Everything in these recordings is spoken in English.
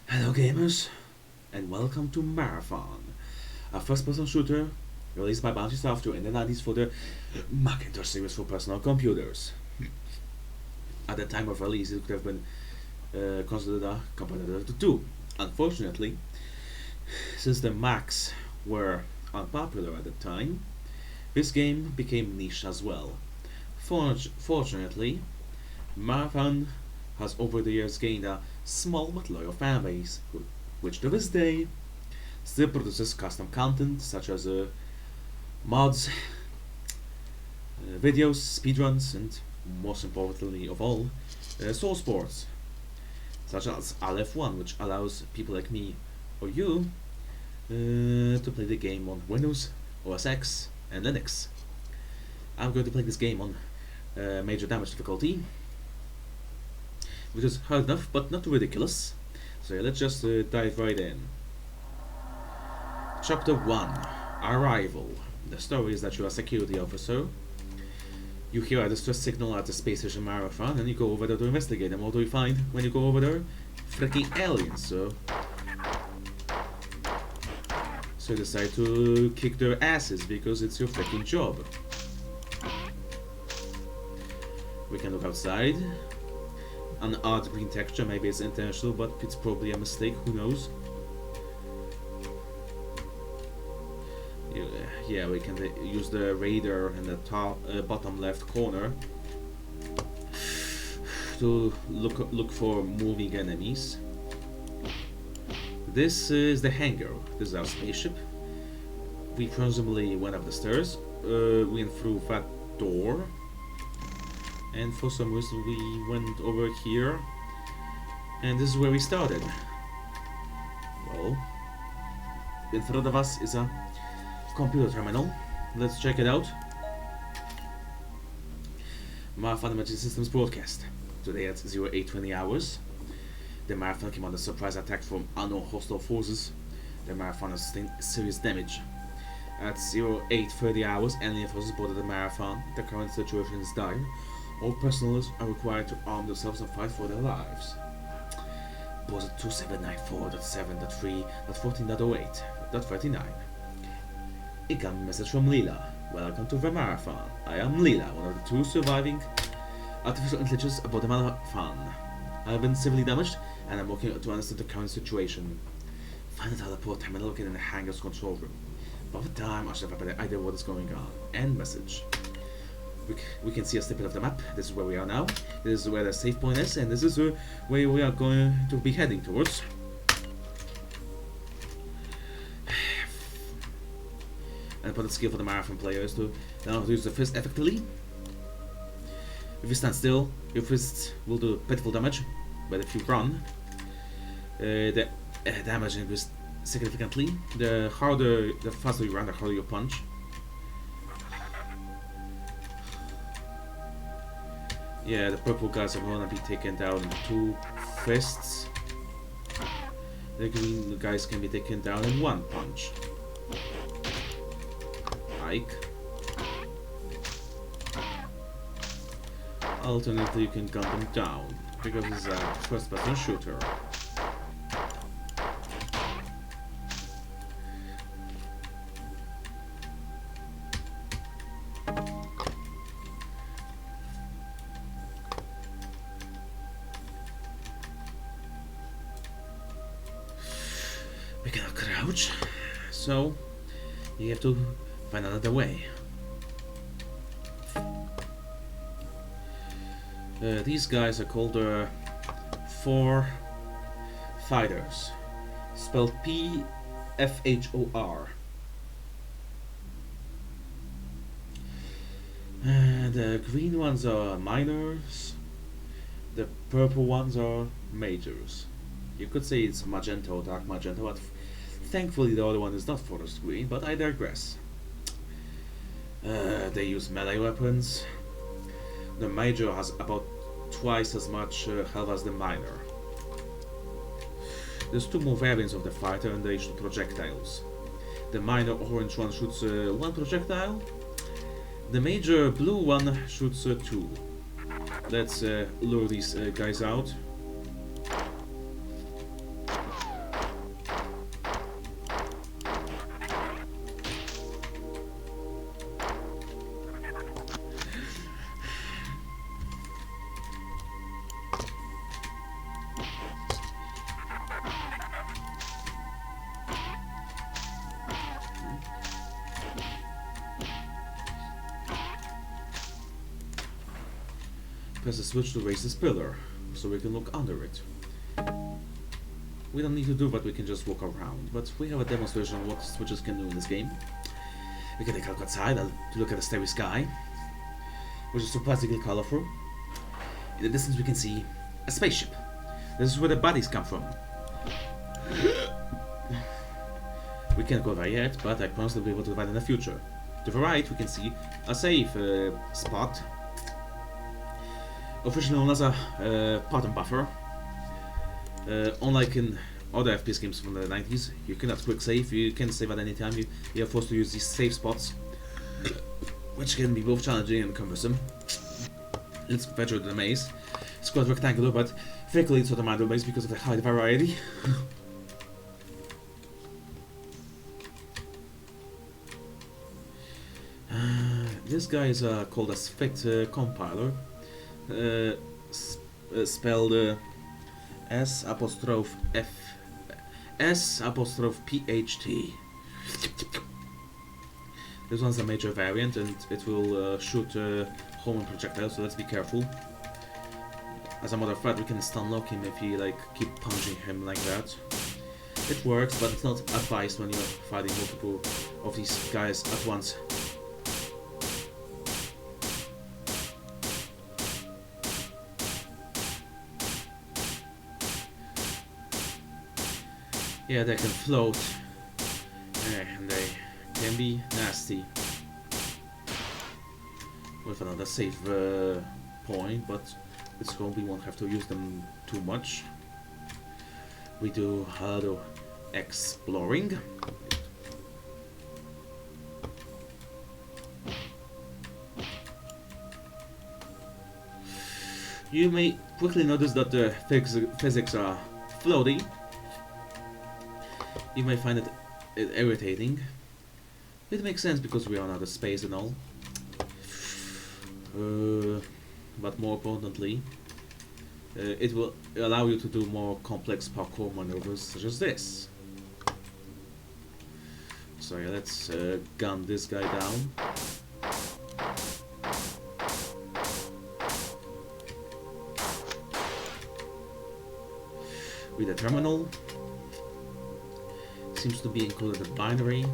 Hello gamers, and welcome to Marathon, a first-person shooter released by Bungie Software in the 90s for the Macintosh series for personal computers. At the time of release, it could have been considered a competitor to 2. Unfortunately, since the Macs were unpopular at the time, this game became niche as well. Fortunately, Marathon has over the years gained a small but loyal fanbase, which to this day still produces custom content such as mods, videos, speedruns, and most importantly of all, source ports, such as LF1, which allows people like me or you to play the game on Windows, OS X, and Linux. I'm going to play this game on major damage difficulty, which is hard enough but not ridiculous. So yeah, let's just dive right in. Chapter 1, Arrival. The story is that you're a security officer. You hear a distress signal at the space station Marathon and you go over there to investigate. And what do you find when you go over there? Freaking aliens, so you decide to kick their asses because it's your freaking job. We can look outside. An odd green texture, maybe it's intentional, but it's probably a mistake, who knows. Yeah, we can use the radar in the top, bottom left corner to look for moving enemies. This is the hangar. This is our spaceship. We presumably went up the stairs. We went through that door. And for some reason we went over here. And this is where we started. Well, in front of us is a computer terminal. Let's check it out. Marathon Emergency Systems broadcast. Today at 0820 hours. The Marathon came under surprise attack from unknown hostile forces. The Marathon has sustained serious damage. At 0830 hours, alien forces boarded the Marathon. The current situation is dire. All personnel are required to arm themselves and fight for their lives. Pause 2794.7.3.14.08.39. Incoming message from Leela. Welcome to the Marathon. I am Leela, one of the 2 surviving artificial intelligences aboard the Marathon. I have been severely damaged, and I'm working to understand the current situation. Find a teleport terminal located in the hangar's control room. By the time, I should have a better idea what is going on. End message. We can see a snippet of the map. This is where we are now. This is where the safe point is, and this is where we are going to be heading towards. And the skill for the Marathon player is to learn how to use the fist effectively. If you stand still, your fists will do pitiful damage, but if you run, the damage increases significantly. The faster you run, the harder you punch. Yeah, the purple guys are gonna be taken down in 2 fists. The green guys can be taken down in 1 punch. Like. Alternatively, you can gun them down, because it's a first-person shooter. We cannot crouch, so you have to find another way. These guys are called 4 fighters, spelled P-F-H-O-R. The green ones are minors, the purple ones are majors. You could say it's magenta or dark magenta, but thankfully the other one is not forest green, but I digress. They use melee weapons. The major has about twice as much health as the minor. There's 2 more variants of the fighter and they shoot projectiles. The minor orange one shoots 1 projectile. The major blue one shoots 2. Let's lure these guys out. press the switch to raise this pillar, so we can look under it. We don't need to do that, we can just walk around, but we have a demonstration of what switches can do in this game. We can take a look outside to look at the starry sky, which is surprisingly colorful. In the distance we can see a spaceship. This is where the bodies come from. We can't go there yet, but I promise to be able to do that in the future. To the right we can see a safe spot, officially known as a pattern buffer. Unlike in other FPS games from the 90s, you cannot quick save, you can't save at any time, you are forced to use these safe spots, which can be both challenging and cumbersome. Let's venture the maze. It's quite rectangular, but frankly it's not a manual maze because of the high variety. This guy is called a Spect compiler, spelled S''PHT. This one's a major variant and it will shoot homing projectiles, so let's be careful. As a matter of fact, we can stun lock him if you keep punching him like that. It works, but it's not advised when you're fighting multiple of these guys at once. Yeah, they can float, and they can be nasty. With another save point, but it's home, we won't have to use them too much. We do a little exploring. You may quickly notice that the physics are floaty. You may find it irritating. It makes sense because we are in outer space and all. But more importantly, it will allow you to do more complex parkour maneuvers such as this. So yeah, let's gun this guy down. With a terminal. Seems to be included in binary.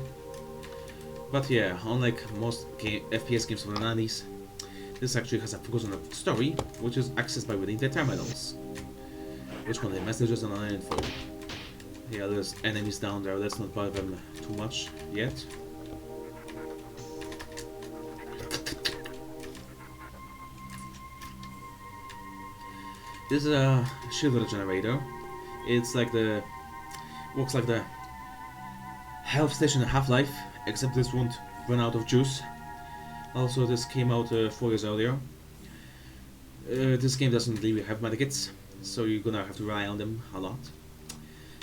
But yeah, unlike most FPS games from the 90s, this actually has a focus on the story, which is accessed by reading the terminals, which contain messages and other info. Yeah, there's enemies down there, let's not bother them too much yet. This is a shield generator. It's like works like the health station in Half-Life, except this won't run out of juice. Also, this came out 4 years earlier. This game doesn't really have medikits, so you're gonna have to rely on them a lot.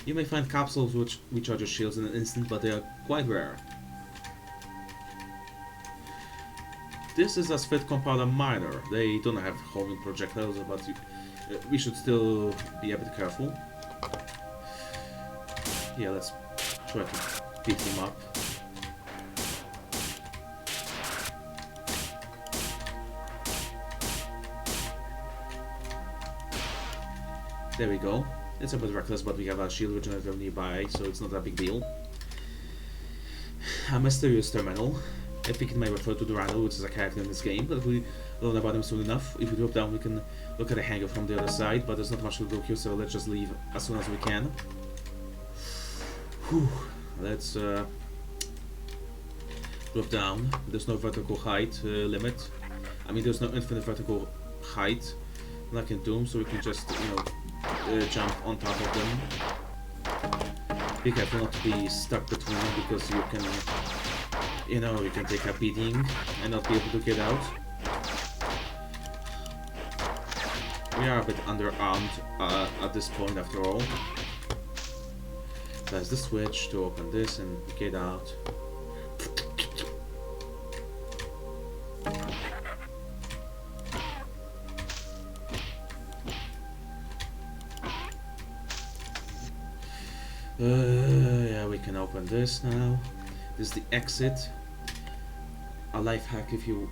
You may find capsules which recharge your shields in an instant, but they are quite rare. This is a Spect compiler minor. They don't have homing projectiles, but we should still be a bit careful. Yeah, let's try to beat him up. There we go. It's a bit reckless, but we have a shield regenerator nearby, so it's not a big deal. A mysterious terminal. I think it may refer to Durano, which is a character in this game, but we learn about him soon enough. If we drop down, we can look at the hangar from the other side, but there's not much to do here, so let's just leave as soon as we can. Whew. Let's drop down. There's no vertical height limit. I mean, there's no infinite vertical height, like in Doom, so we can just, jump on top of them. Be careful not to be stuck between them, because you can, you can take a beating and not be able to get out. We are a bit underarmed at this point, after all. Press the switch to open this and get out. Yeah, we can open this now. This is the exit. A life hack if you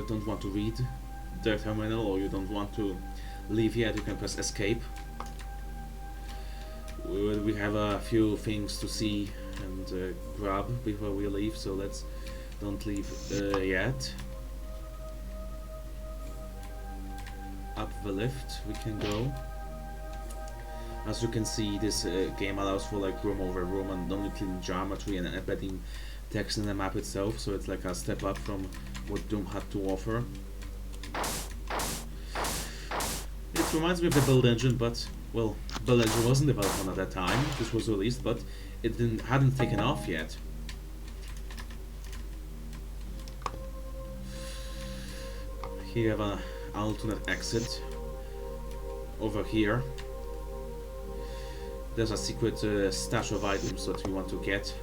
don't want to read the terminal or you don't want to leave yet, you can press escape. We have a few things to see and grab before we leave, so let's don't leave yet. Up the lift we can go. As you can see, this game allows for like room over room and non-Euclidean geometry and embedding text in the map itself, so it's like a step up from what Doom had to offer. It reminds me of the build engine, but well, build engine wasn't developed at that time. This was released, but it hadn't taken off yet. Here you have an alternate exit over here. There's a secret stash of items that we want to get.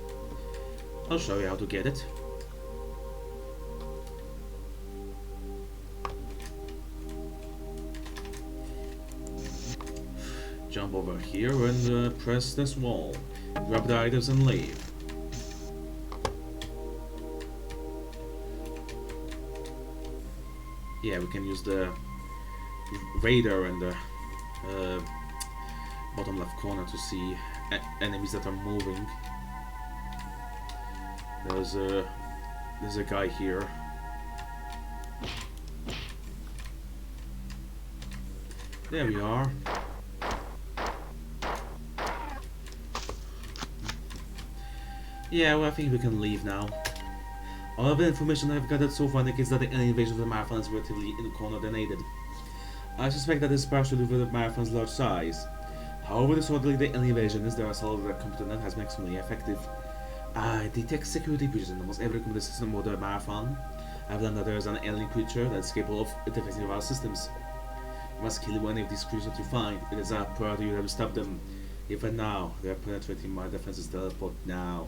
I'll show you how to get it. Jump over here and press this wall. Grab the items and leave. Yeah, we can use the radar in the bottom left corner to see enemies that are moving. There's a guy here. There we are. Yeah, well, I think we can leave now. All of the information I've gathered so far indicates that the alien invasion of the Marathon is relatively uncoordinated. I suspect that this is partially due to the Marathon's large size. However disorderly the alien invasion is, there are solid that computer net has been extremely effective. I detect security breaches in almost every computer system of the Marathon. I've learned that there is an alien creature that's capable of interfacing with our systems. You must kill any of these creatures that you find. It is our priority to stop them. Even now, they are penetrating my defenses. Teleport now.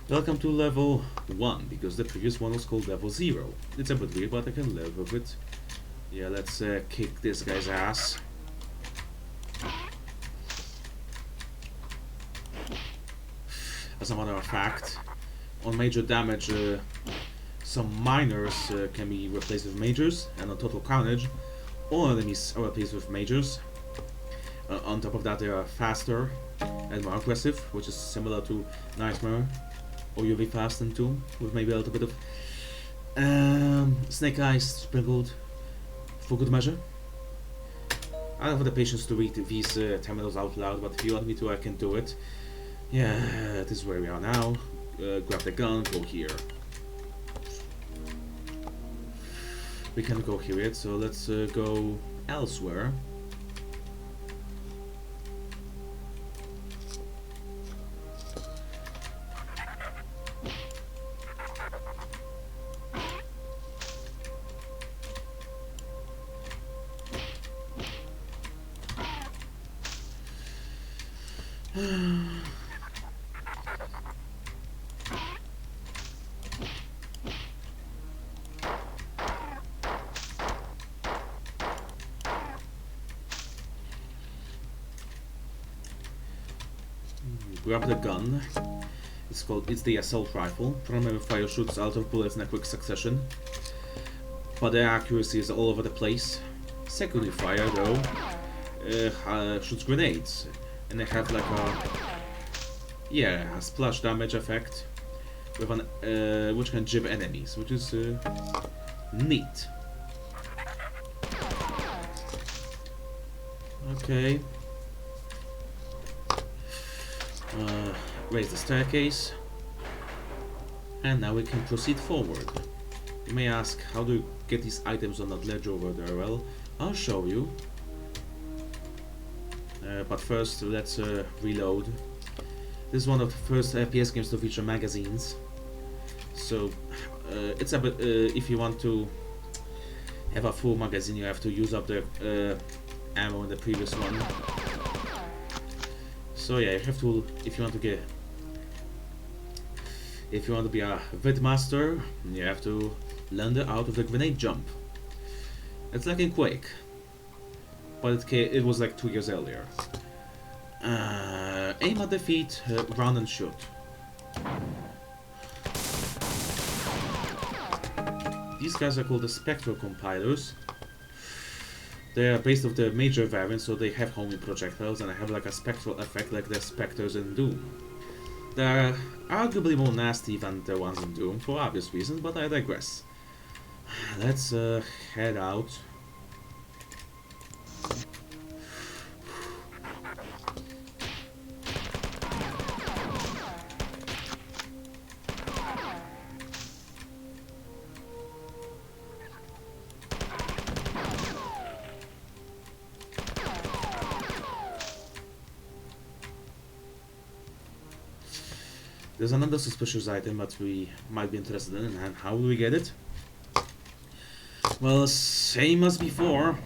Welcome to level 1, because the previous one was called level 0. It's a bit weird, but I can live with it. Yeah, let's kick this guy's ass. As a matter of fact, on major damage, some minors can be replaced with majors, and on total carnage, all enemies are replaced with majors. On top of that, they are faster and more aggressive, which is similar to Nightmare or UV Fast and Doom, with maybe a little bit of Snake Eyes sprinkled for good measure. I don't have the patience to read these terminals out loud, but if you want me to, I can do it. Yeah, this is where we are now. Grab the gun, go here. We can't go here yet, so let's go elsewhere. Grab the gun. It's the assault rifle. Primary fire shoots out of bullets in a quick succession, but their accuracy is all over the place. Secondary fire, though, shoots grenades, and they have like a splash damage effect with an which can jib enemies, which is neat. Okay. Raise the staircase, and now we can proceed forward. You may ask, how do you get these items on that ledge over there? Well, I'll show you. But first, let's reload. This is one of the first FPS games to feature magazines. So, it's a bit, if you want to have a full magazine, you have to use up the ammo in the previous one. So yeah, you have to, if you want to be a Vidmaster, you have to learn the art of the grenade jump. It's like in Quake, but it was like 2 years earlier. Aim at the feet, run and shoot. these guys are called the spectral compilers. They are based off the major variants, so they have homing projectiles and have like a spectral effect like the specters in Doom. They are arguably more nasty than the ones in Doom for obvious reasons, but I digress. Let's head out. There's another suspicious item that we might be interested in, and how do we get it? Well, same as before.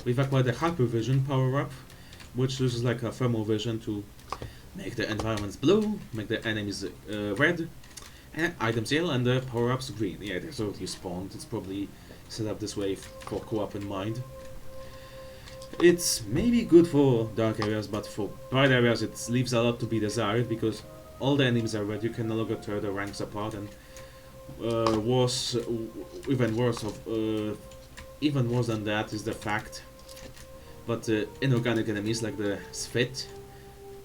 We've acquired the hypervision power-up, which uses like a thermal vision to make the environments blue, make the enemies red, and items yellow, and the power-ups green. Yeah, they're totally spawned. It's probably set up this way for co-op in mind. It's maybe good for dark areas, but for bright areas it leaves a lot to be desired, because all the enemies are red. You can no longer tear the ranks apart, and even worse than that is the fact that inorganic enemies like the Spit,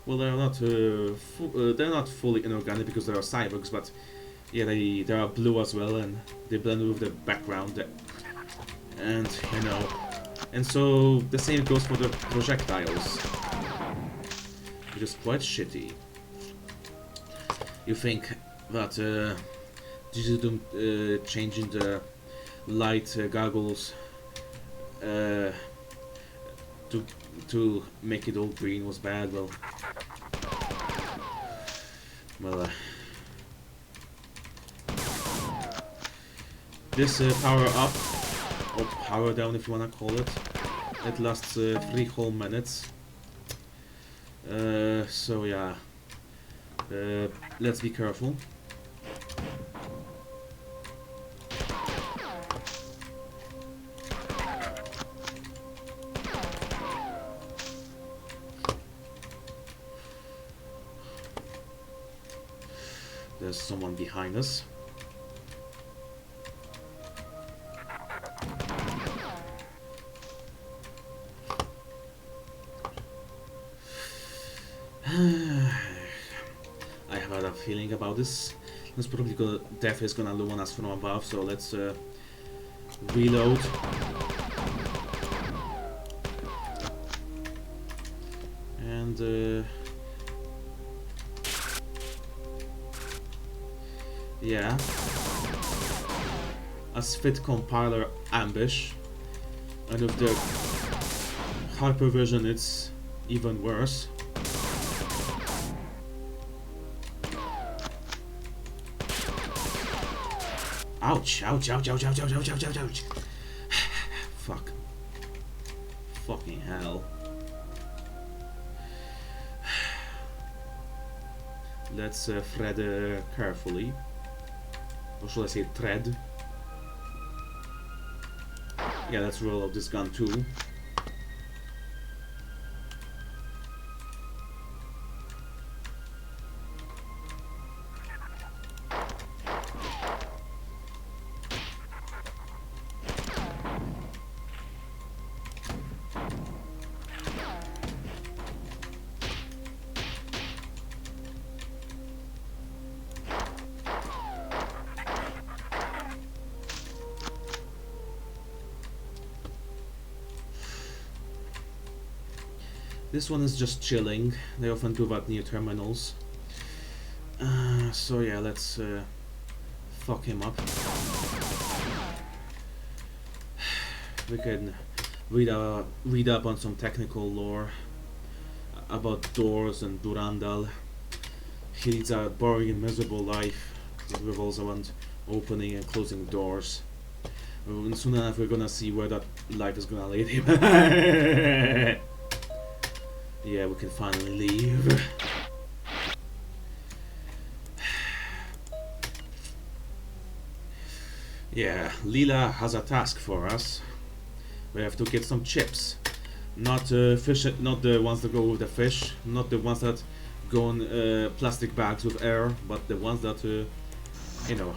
well, they're not fully inorganic because they are cyborgs, but yeah, they are blue as well, and they blend with the background, and you know. And so the same goes for the projectiles, which is quite shitty. You think that Doom changing the light goggles to make it all green was bad? Well, this power up, or power down if you wanna call it, it lasts 3 whole minutes. So yeah, let's be careful. There's someone behind us. I have a feeling about this. It's probably Death is gonna loom on us from above, so let's reload. And yeah, a Spit compiler ambush, and with the hypervision it's even worse. Ouch, ouch, ouch, ouch, ouch, ouch, ouch, ouch, ouch, ouch. Fuck. Fucking hell. Let's thread carefully. Or should I say tread? Yeah, let's roll out this gun too. This one is just chilling. They often do that near terminals. So yeah, let's fuck him up. We can read up on some technical lore about doors and Durandal. He leads a boring and miserable life. It revolves around opening and closing doors. And soon enough we're gonna see where that life is gonna lead him. Yeah, we can finally leave. Yeah, Leela has a task for us. We have to get some chips. Not fish, not the ones that go with the fish, not the ones that go in plastic bags with air, but the ones that, you know,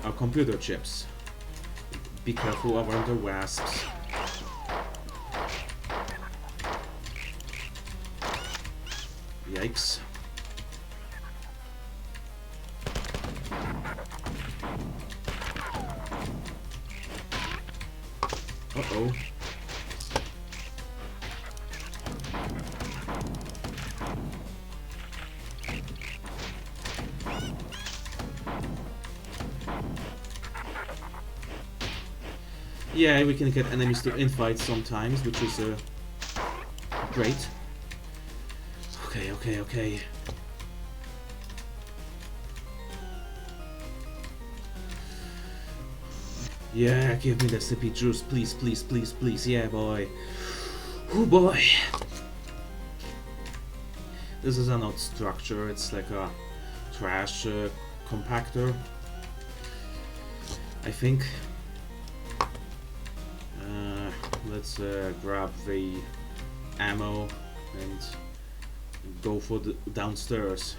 our computer chips. Be careful around the wasps. Yikes. Uh-oh. Yeah, we can get enemies to infight sometimes, which is great. Okay. Yeah, give me the sippy juice, please. Yeah, boy. Oh boy. This is an odd structure. It's like a trash compactor, I think. Let's grab the ammo and go for the downstairs.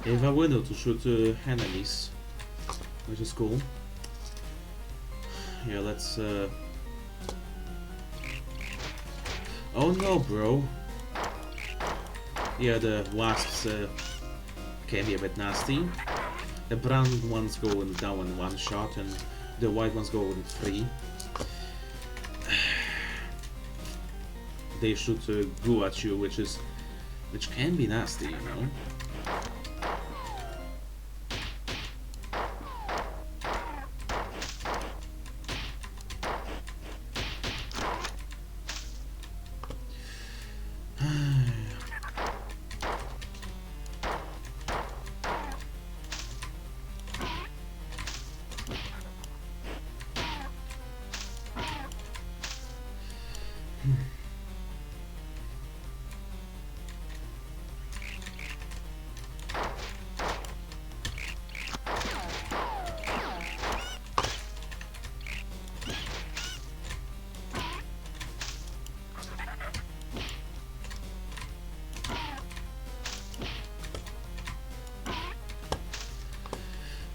They have a window to shoot enemies, which is cool. Yeah, let's. Oh no, bro. Yeah, the wasps can be a bit nasty. The brown ones go down in one shot, and the white ones go in 3. They shoot goo at you, which can be nasty, you know.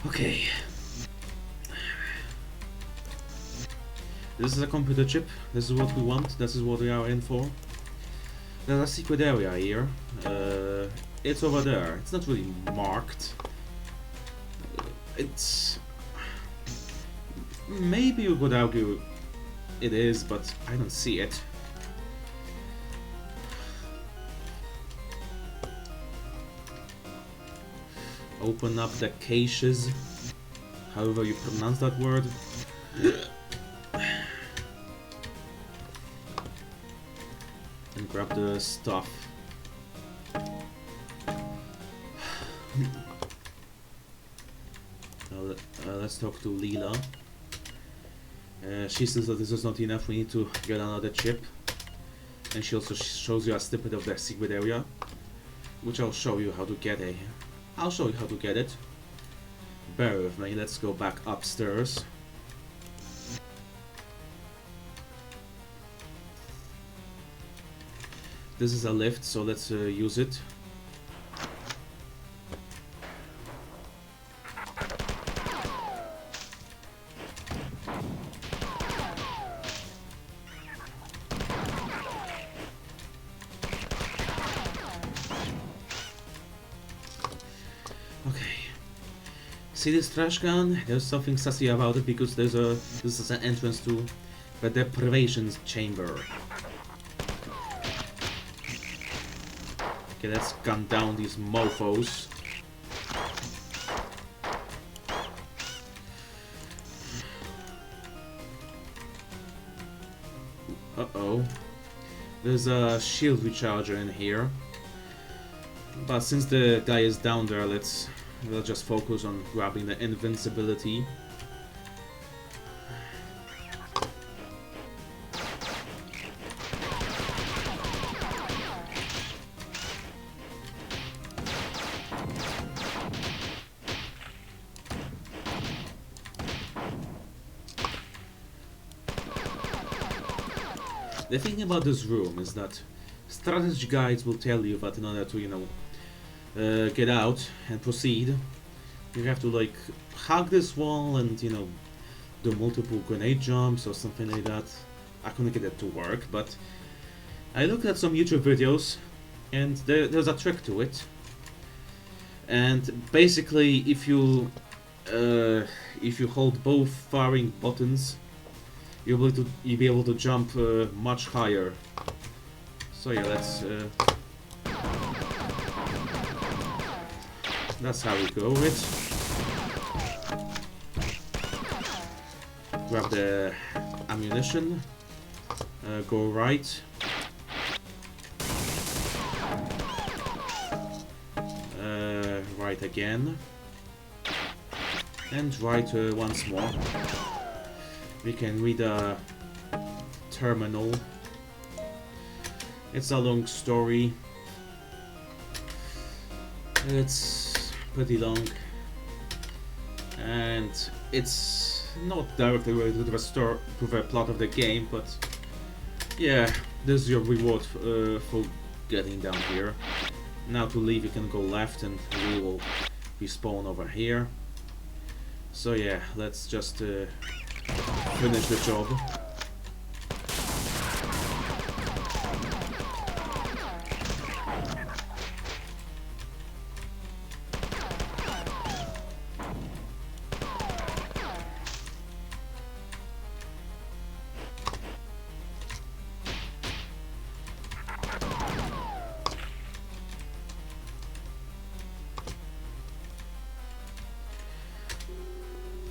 Okay. This is a computer chip. This is what we want. This is what we are in for. There's a secret area here. It's over there. It's not really marked. It's... Maybe you could argue it is, but I don't see it. Open up the caches, however you pronounce that word. And grab the stuff. Let's talk to Leela. She says that this is not enough, we need to get another chip. And she also shows you a snippet of the secret area, which I'll show you how to get it. I'll show you how to get it. Bear with me, let's go back upstairs. This is a lift, so let's use it. See this trash can? There's something sassy about it because this is an entrance to The deprivation chamber. Okay, let's gun down these mofos. Uh-oh. There's a shield recharger in here. But since the guy is down there, we'll just focus on grabbing the invincibility. The thing about this room is that strategy guides will tell you that in order to, get out and proceed, you have to like hug this wall and, do multiple grenade jumps or something like that. I couldn't get it to work, but I looked at some YouTube videos and there's a trick to it. And basically, if you hold both firing buttons, you'll be able to jump much higher. So yeah, that's how we go with it. Grab the ammunition. Go right. Right again. And right once more. We can read a terminal. It's a long story. It's pretty long. And it's not directly related to the plot of the game, but yeah, this is your reward for getting down here. Now to leave you can go left and we will respawn over here. So yeah, let's just finish the job.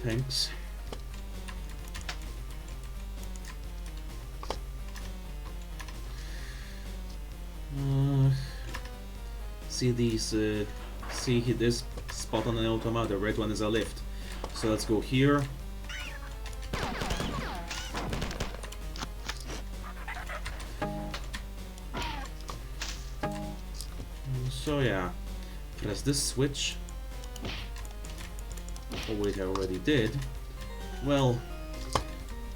Thanks. See this spot on an automa, the red one is a lift. So let's go here. So yeah, press this switch. Oh wait, I already did. Well,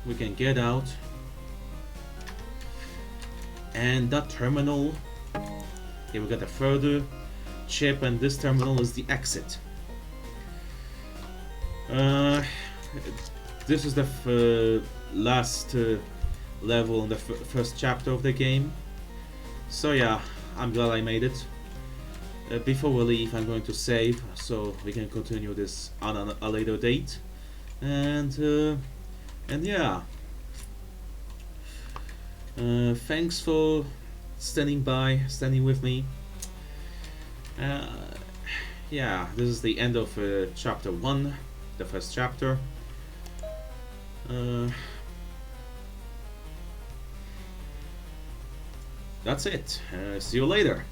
we can get out. And that terminal, here we got a further chip, and this terminal is the exit. This is the last level in the first chapter of the game. So yeah, I'm glad I made it. Before we leave, I'm going to save so we can continue this on a later date. And yeah, thanks for standing with me. Yeah, this is the end of chapter 1, the first chapter. That's it. See you later.